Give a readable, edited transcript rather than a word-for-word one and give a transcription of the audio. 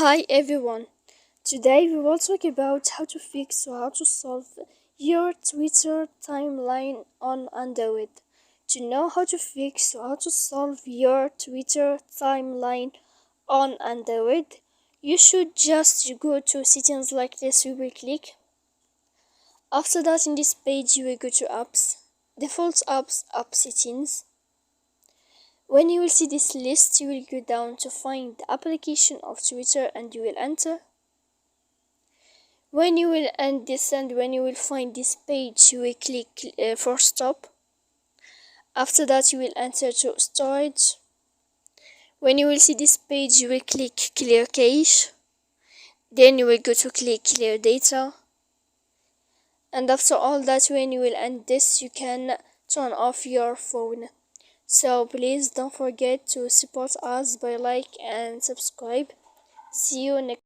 Hi everyone. Today we will talk about how to fix or how to solve your Twitter timeline on Android. To know how to fix or how to solve your Twitter timeline on Android, you should just go to settings like this. You will click. After that, in this page, you will go to apps, default apps, app settings. When you will see this list, you will go down to find the application of Twitter and you will enter. When you will end this and when you will find this page, you will click for stop. After that, you will enter to storage. When you will see this page, you will click clear cache. Then you will go to click clear data. And after all that, when you will end this, you can turn off your phone. So please don't forget to support us by like and subscribe. See you next